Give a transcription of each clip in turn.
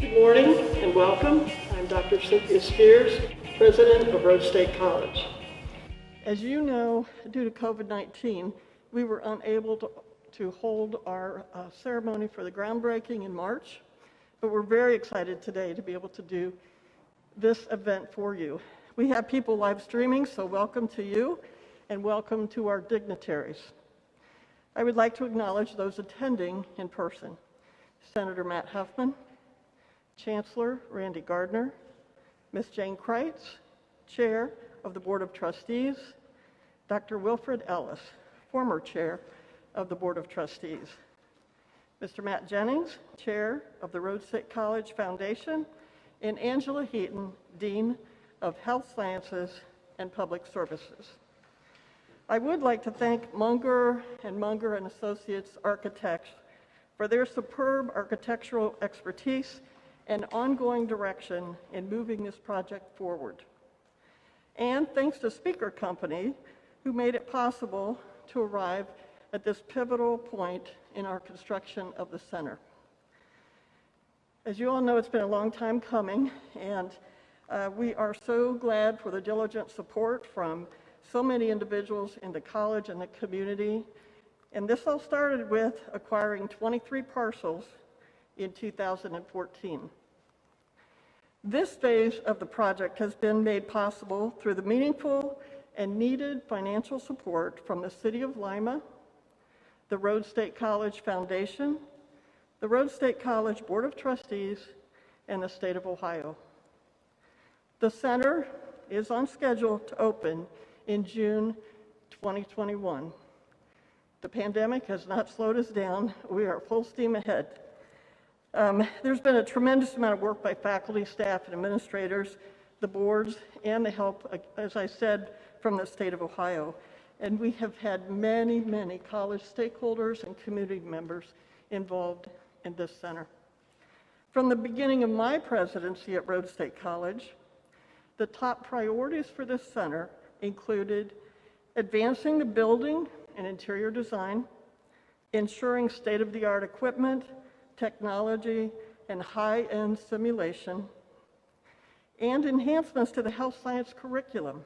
Good morning and welcome. I'm Dr. Cynthia Spears, President of Rhodes State College. As you know, due to COVID-19, we were unable to hold our ceremony for the groundbreaking in March, but we're very excited today to be able to do this event for you. We have people live streaming, so welcome to you and welcome to our dignitaries. I would like to acknowledge those attending in person. Senator Matt Huffman, Chancellor Randy Gardner, Ms. Jane Kreitz, Chair of the Board of Trustees, Dr. Wilfred Ellis, former Chair of the Board of Trustees, Mr. Matt Jennings, Chair of the Rhodes State College Foundation, and Angela Heaton, Dean of Health Sciences and Public Services. I would like to thank Munger and Associates Architects for their superb architectural expertise and ongoing direction in moving this project forward. And thanks to Speaker Company, who made it possible to arrive at this pivotal point in our construction of the center. As you all know, it's been a long time coming, and we are so glad for the diligent support from so many individuals in the college and the community. And this all started with acquiring 23 parcels in 2014. This phase of the project has been made possible through the meaningful and needed financial support from the City of Lima, the Rhodes State College Foundation, the Rhodes State College Board of Trustees, and the State of Ohio. The center is on schedule to open in June 2021. The pandemic has not slowed us down. We are full steam ahead. There's been a tremendous amount of work by faculty, staff, and administrators, the boards, and the help, as I said, from the State of Ohio. And we have had many, many college stakeholders and community members involved in this center. From the beginning of my presidency at Rhodes State College, the top priorities for this center included advancing the building and interior design, ensuring state-of-the-art equipment, technology, and high-end simulation, and enhancements to the health science curriculum,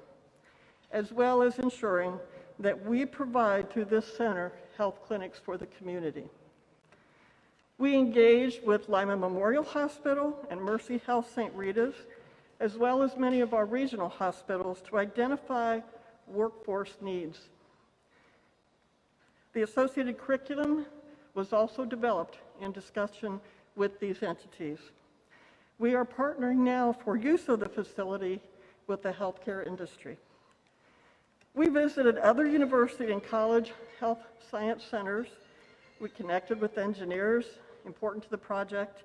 as well as ensuring that we provide through this center health clinics for the community. We engaged with Lima Memorial Hospital and Mercy Health St. Rita's, as well as many of our regional hospitals, to identify workforce needs. The associated curriculum was also developed in discussion with these entities. We are partnering now for use of the facility with the healthcare industry. We visited other university and college health science centers. We connected with engineers important to the project,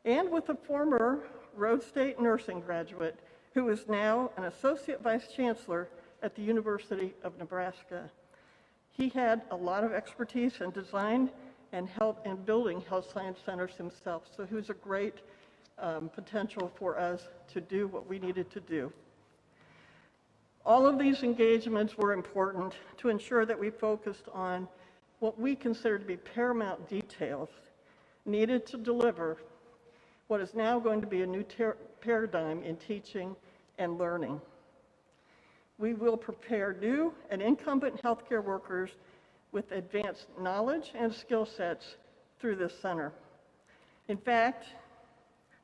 and with a former Rhodes State nursing graduate who is now an associate vice chancellor at the University of Nebraska. He had a lot of expertise in design and help in building health science centers himself, so he was a great potential for us to do what we needed to do. All of these engagements were important to ensure that we focused on what we consider to be paramount details needed to deliver what is now going to be a new paradigm in teaching and learning. We will prepare new and incumbent healthcare workers with advanced knowledge and skill sets through this center. In fact,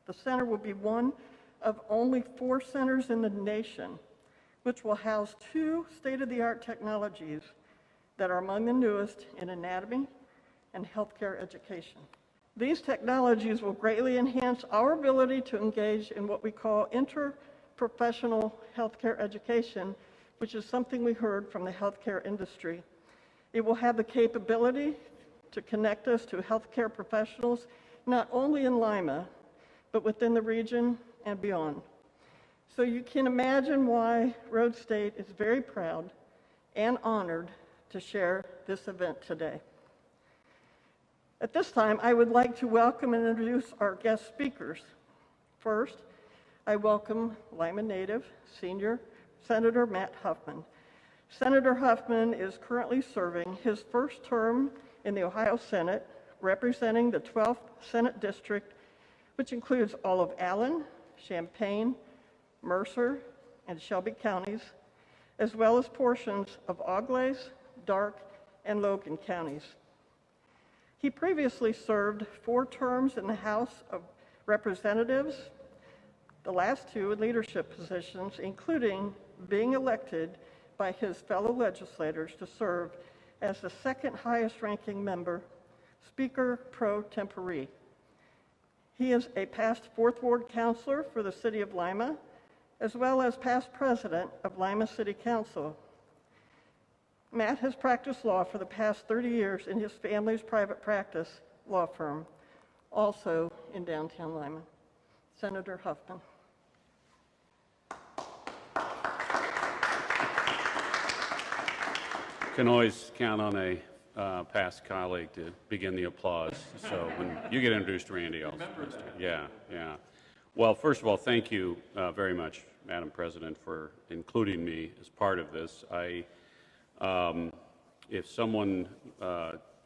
the center will be one of only 4 centers in the nation which will house 2 state-of-the-art technologies that are among the newest in anatomy and healthcare education. These technologies will greatly enhance our ability to engage in what we call interprofessional healthcare education, which is something we heard from the healthcare industry. It will have the capability to connect us to healthcare professionals, not only in Lima, but within the region and beyond. So you can imagine why Rhodes State is very proud and honored to share this event today. At this time, I would like to welcome and introduce our guest speakers. First, I welcome Lima native Senior Senator Matt Huffman. Senator Huffman is currently serving his first term in the Ohio Senate, representing the 12th Senate District which includes all of Allen, Champaign, Mercer, and Shelby counties, as well as portions of Auglaize, Darke, and Logan counties. He previously served 4 terms in the House of Representatives, the last 2 in leadership positions, including being elected by his fellow legislators to serve as the 2nd highest ranking member, Speaker pro tempore. He is a past 4th Ward Councilor for the City of Lima, as well as past President of Lima City Council. Matt has practiced law for the past 30 years in his family's private practice law firm, also in downtown Lima. Senator Huffman. Can always count on a past colleague to begin the applause. So when you get introduced to Randy, I'll yeah. Well, first of all, thank you very much, Madam President, for including me as part of this. If someone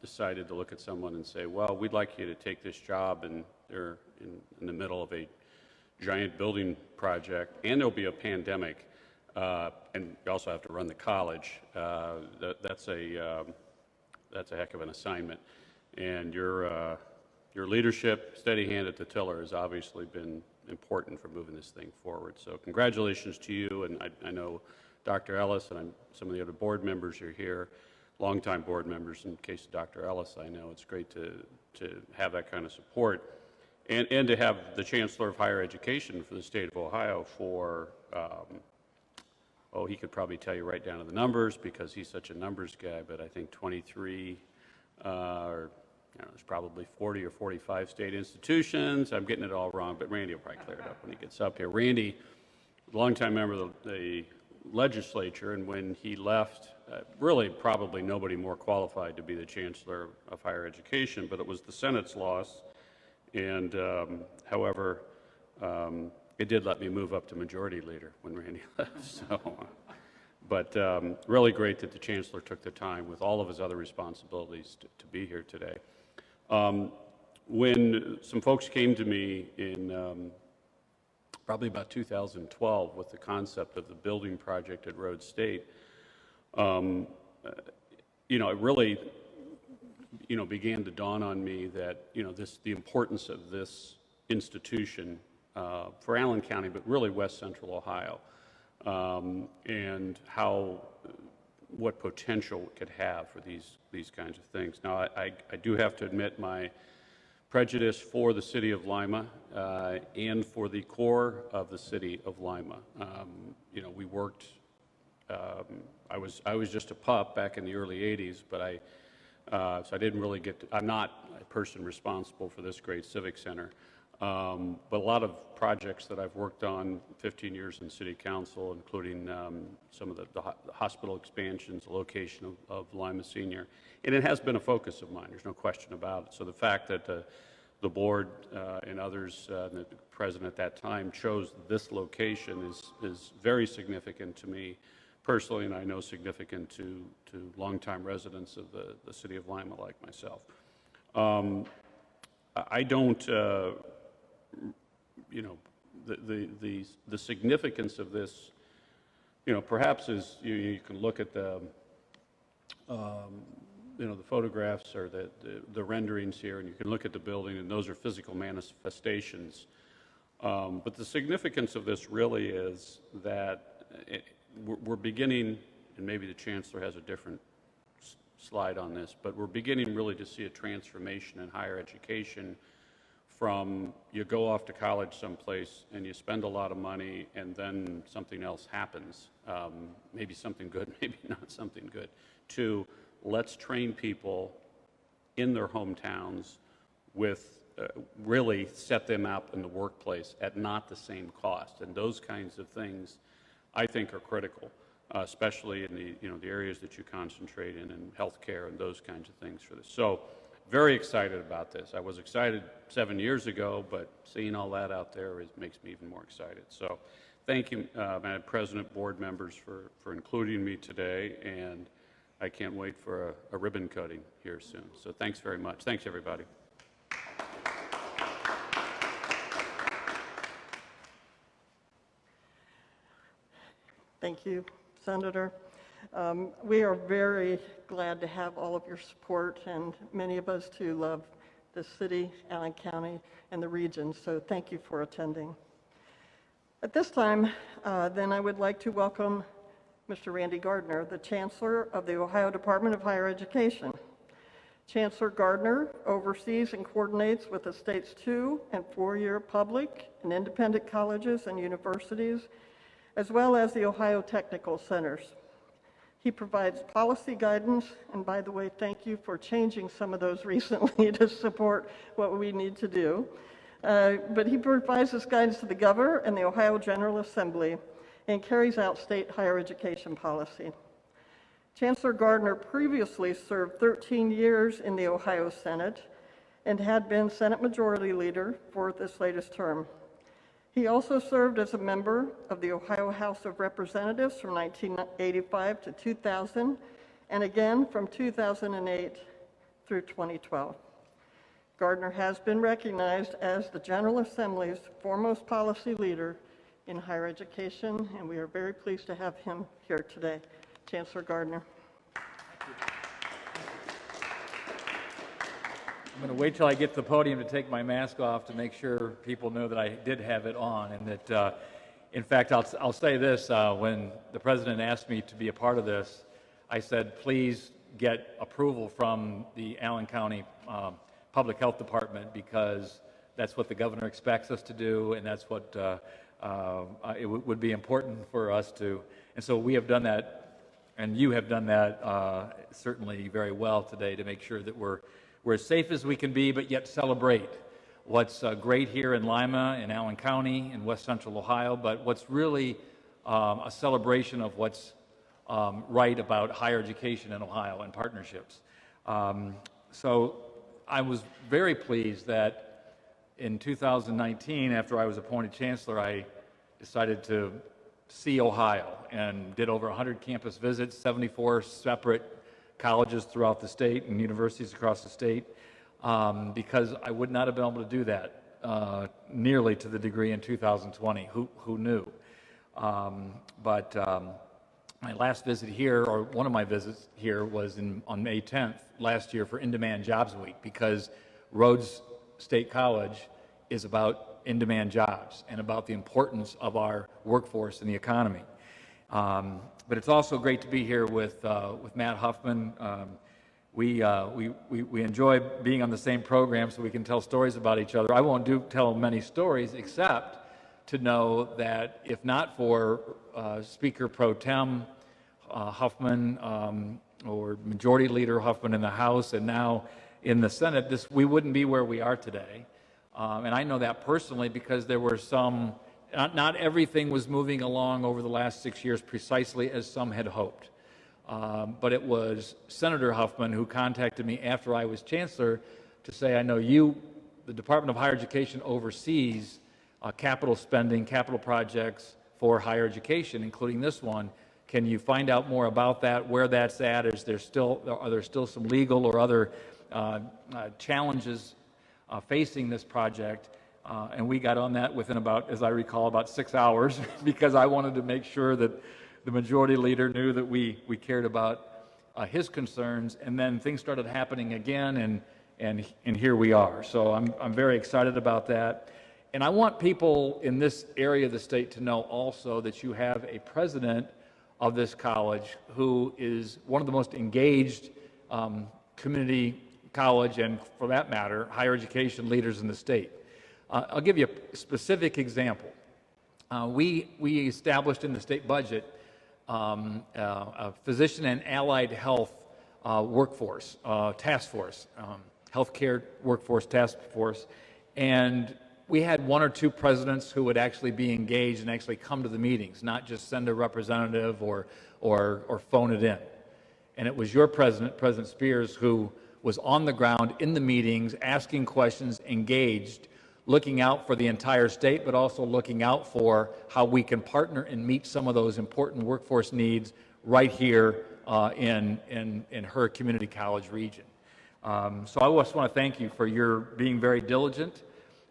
decided to look at someone and say, well, we'd like you to take this job, and they're in the middle of a giant building project, and there'll be a pandemic, and you also have to run the college, that's a heck of an assignment. And your leadership, steady hand at the tiller, has obviously been important for moving this thing forward. So congratulations to you, and I know Dr. Ellis and some of the other board members are here, longtime board members. In the case of Dr. Ellis, I know it's great to have that kind of support, and to have the Chancellor of Higher Education for the state of Ohio for, he could probably tell you right down to the numbers because he's such a numbers guy, but I think 23, there's probably 40 or 45 state institutions. I'm getting it all wrong, but Randy will probably clear it up when he gets up here. Randy, longtime member of the legislature, and when he left, really probably nobody more qualified to be the Chancellor of Higher Education, but it was the Senate's loss. And however, it did let me move up to majority leader when Randy left. So, but really great that the Chancellor took the time with all of his other responsibilities to be here today. When some folks came to me in probably about 2012 with the concept of the building project at Rhodes State, it really, began to dawn on me that, the importance of this institution for Allen County, but really West Central Ohio, and what potential it could have for these kinds of things. Now, I do have to admit my prejudice for the city of Lima and for the core of the city of Lima. We worked. I was just a pup back in the early '80s, but so I didn't really get to. I'm not a person responsible for this great civic center, but a lot of projects that I've worked on, 15 years in city council, including some of the hospital expansions, the location of Lima Senior, and it has been a focus of mine. There's no question about it. So the fact that the board and others, the president at that time, chose this location is very significant to me personally, and I know significant to longtime residents of the city of Lima like myself. I don't, the significance of this, perhaps is you can look at the photographs or the renderings here, and you can look at the building, and those are physical manifestations. But the significance of this really is that we're beginning, and maybe the Chancellor has a different slide on this, but we're beginning really to see a transformation in higher education from you go off to college someplace and you spend a lot of money and then something else happens, maybe something good, maybe not something good, to let's train people in their hometowns with really set them up in the workplace at not the same cost. And those kinds of things I think are critical, especially in the areas that you concentrate in healthcare and those kinds of things for this. So very excited about this. I was excited 7 years ago, but seeing all that out there makes me even more excited. So thank you, Madam President, board members, for including me today, and I can't wait for a ribbon cutting here soon. So thanks very much. Thanks, everybody. Thank you, Senator. We are very glad to have all of your support, and many of us too love the city, Allen County, and the region, so thank you for attending. At this time, then I would like to welcome Mr. Randy Gardner, the Chancellor of the Ohio Department of Higher Education. Chancellor Gardner oversees and coordinates with the state's 2- and 4-year public and independent colleges and universities, as well as the Ohio Technical Centers. He provides policy guidance, and by the way, thank you for changing some of those recently to support what we need to do. But he provides this guidance to the governor and the Ohio General Assembly and carries out state higher education policy. Chancellor Gardner previously served 13 years in the Ohio Senate and had been Senate Majority Leader for this latest term. He also served as a member of the Ohio House of Representatives from 1985 to 2000, and again from 2008 through 2012. Gardner has been recognized as the General Assembly's foremost policy leader in higher education, and we are very pleased to have him here today. Chancellor Gardner. I'm going to wait till I get to the podium to take my mask off to make sure people know that I did have it on, and that, in fact, I'll say this, when the President asked me to be a part of this, I said, please get approval from the Allen County Public Health Department, because that's what the governor expects us to do, and that's what it would be important for us to, and so we have done that, and you have done that certainly very well today to make sure that we're as safe as we can be, but yet celebrate what's great here in Lima, in Allen County, in West Central Ohio, but what's really a celebration of what's right about higher education in Ohio and partnerships. So I was very pleased that in 2019, after I was appointed chancellor, I decided to see Ohio and did over 100 campus visits, 74 separate colleges throughout the state and universities across the state, because I would not have been able to do that nearly to the degree in 2020. Who knew? But my last visit here, or one of my visits here, was on May 10th last year for In-Demand Jobs Week, because Rhodes State College is about in-demand jobs and about the importance of our workforce in the economy. But it's also great to be here with Matt Huffman. We enjoy being on the same program so we can tell stories about each other. I won't tell many stories except to know that if not for Speaker Pro Tem Huffman or Majority Leader Huffman in the House and now in the Senate, we wouldn't be where we are today. And I know that personally because there were some, not everything was moving along over the last 6 years precisely as some had hoped. But it was Senator Huffman who contacted me after I was chancellor to say, I know the Department of Higher Education oversees capital spending, capital projects for higher education, including this one. Can you find out more about that, where that's at? Are there still some legal or other challenges facing this project? And we got on that within about, as I recall, about 6 hours because I wanted to make sure that the majority leader knew that we cared about his concerns, and then things started happening again, and here we are. So I'm very excited about that. And I want people in this area of the state to know also that you have a president of this college who is one of the most engaged community college, and for that matter, higher education leaders in the state. I'll give you a specific example. We established in the state budget a physician and allied health workforce task force, healthcare workforce task force, and we had one or two presidents who would actually be engaged and actually come to the meetings, not just send a representative or phone it in. And it was your president, President Spears, who was on the ground in the meetings, asking questions, engaged, looking out for the entire state, but also looking out for how we can partner and meet some of those important workforce needs right here in her community college region. So I just want to thank you for your being very diligent.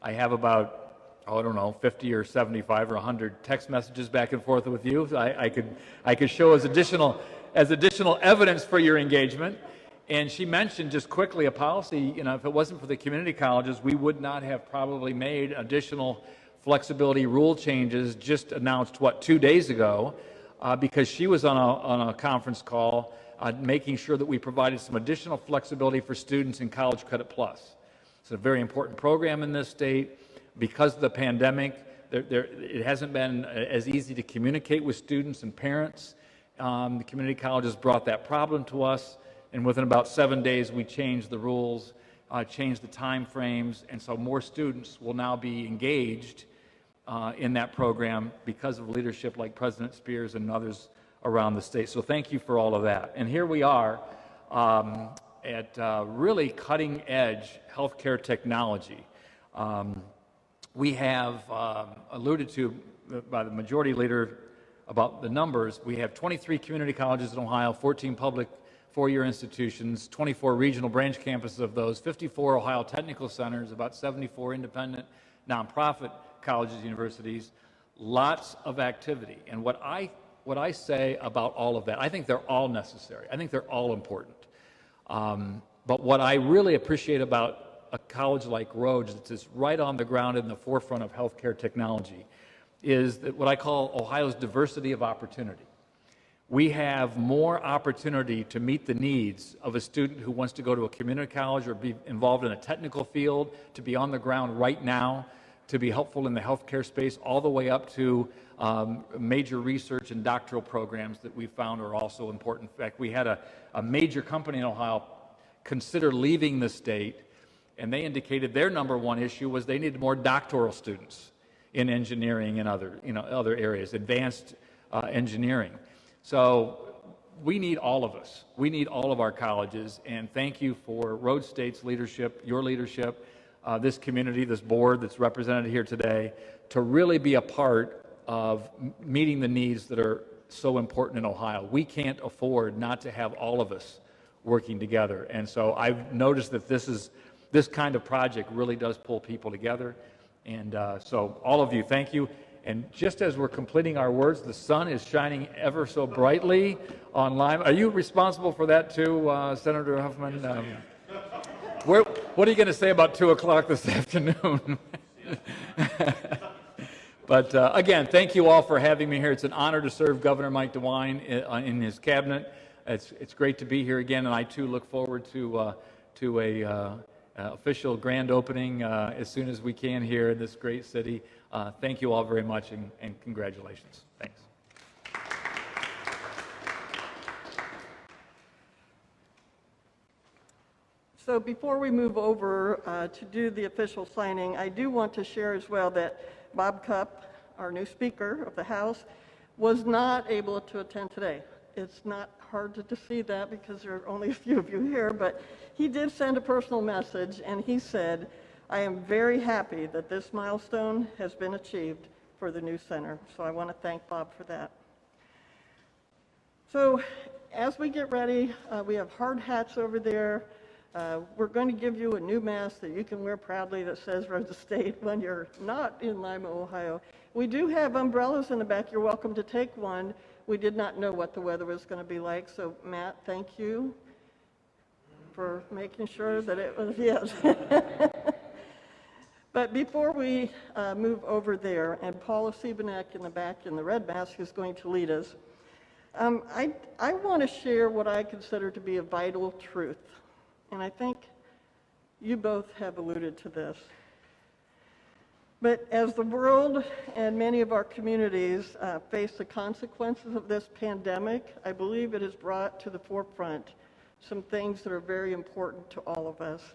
I have about I don't know, 50 or 75 or 100 text messages back and forth with you. I could show as additional evidence for your engagement. And she mentioned just quickly a policy, if it wasn't for the community colleges, we would not have probably made additional flexibility rule changes just announced, 2 days ago, because she was on a conference call making sure that we provided some additional flexibility for students in College Credit Plus. It's a very important program in this state. Because of the pandemic, it hasn't been as easy to communicate with students and parents. The community colleges brought that problem to us, and within about 7 days, we changed the rules, changed the time frames, and so more students will now be engaged in that program because of leadership like President Spears and others around the state. So thank you for all of that. And here we are at really cutting-edge healthcare technology. We have alluded to by the majority leader about the numbers. We have 23 community colleges in Ohio, 14 public four-year institutions, 24 regional branch campuses of those, 54 Ohio technical centers, about 74 independent nonprofit colleges, universities, lots of activity. And what I say about all of that, I think they're all necessary. I think they're all important. But what I really appreciate about a college like Rhodes, that's just right on the ground in the forefront of healthcare technology, is that what I call Ohio's diversity of opportunity. We have more opportunity to meet the needs of a student who wants to go to a community college or be involved in a technical field, to be on the ground right now, to be helpful in the healthcare space, all the way up to major research and doctoral programs that we found are also important. In fact, we had a major company in Ohio consider leaving the state, and they indicated their number one issue was they needed more doctoral students in engineering and other areas, advanced engineering. So we need all of us. We need all of our colleges, and thank you for Rhodes State's leadership, your leadership, this community, this board that's represented here today, to really be a part of meeting the needs that are so important in Ohio. We can't afford not to have all of us working together, and so I've noticed that this kind of project really does pull people together. And so all of you, thank you. And just as we're completing our words, the sun is shining ever so brightly online. Are you responsible for that too, Senator Huffman? What are you going to say about 2 o'clock this afternoon? But again, thank you all for having me here. It's an honor to serve Governor Mike DeWine in his cabinet. It's great to be here again, and I too look forward to a official grand opening as soon as we can here in this great city. Thank you all very much, and congratulations. Thanks. So before we move over to do the official signing, I do want to share as well that Bob Cupp, our new Speaker of the House, was not able to attend today. It's not hard to see that because there are only a few of you here, but he did send a personal message, and he said, "I am very happy that this milestone has been achieved for the new center." So I want to thank Bob for that. So as we get ready, we have hard hats over there. We're going to give you a new mask that you can wear proudly that says Rhodes State when you're not in Lima, Ohio. We do have umbrellas in the back. You're welcome to take one. We did not know what the weather was going to be like, so Matt, thank you for making sure that it was, yes. But before we move over there, and Paula Siebenek in the back in the red mask is going to lead us, I want to share what I consider to be a vital truth. And I think you both have alluded to this. But as the world and many of our communities face the consequences of this pandemic, I believe it has brought to the forefront some things that are very important to all of us.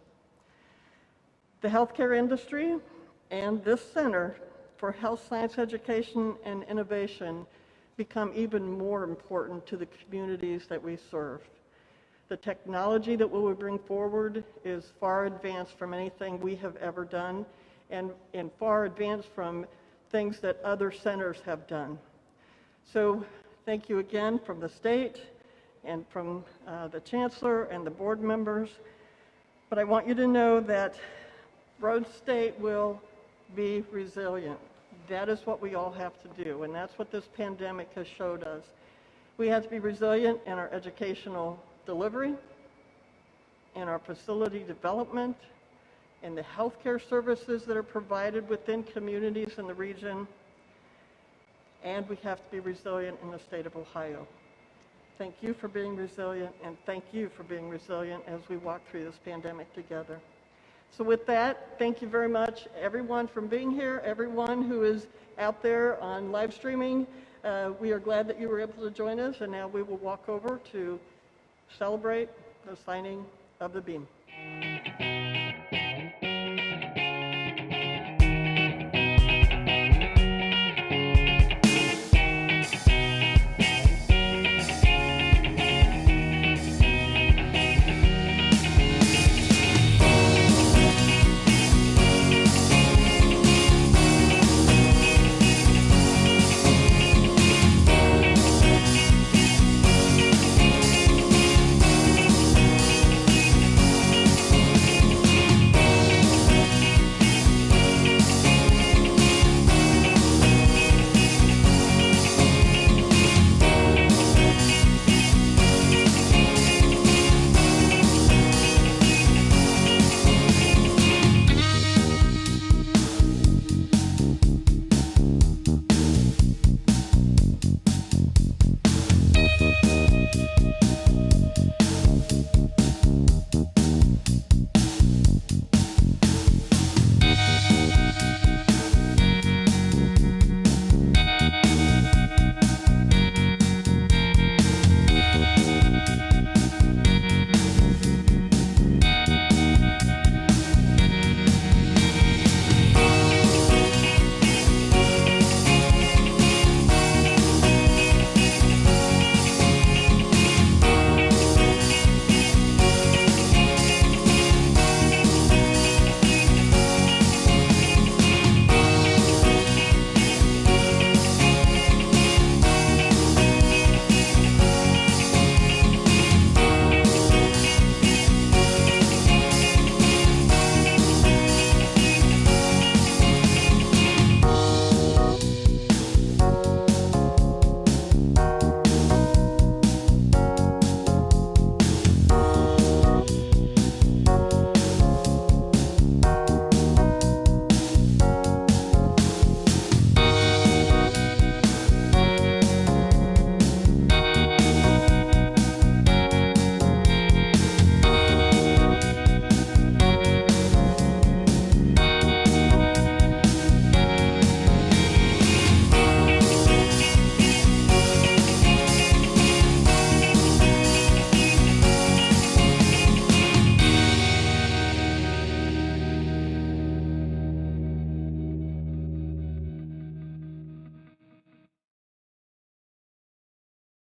The healthcare industry and this Center for Health Science Education and Innovation become even more important to the communities that we serve. The technology that we will bring forward is far advanced from anything we have ever done, and far advanced from things that other centers have done. So thank you again from the state and from the chancellor and the board members. But I want you to know that Rhodes State will be resilient. That is what we all have to do, and that's what this pandemic has showed us. We have to be resilient in our educational delivery, in our facility development, in the healthcare services that are provided within communities in the region, and we have to be resilient in the state of Ohio. Thank you for being resilient, and thank you for being resilient as we walk through this pandemic together. So with that, thank you very much, everyone, for being here, everyone who is out there on live streaming. We are glad that you were able to join us, and now we will walk over to celebrate the signing of the beam.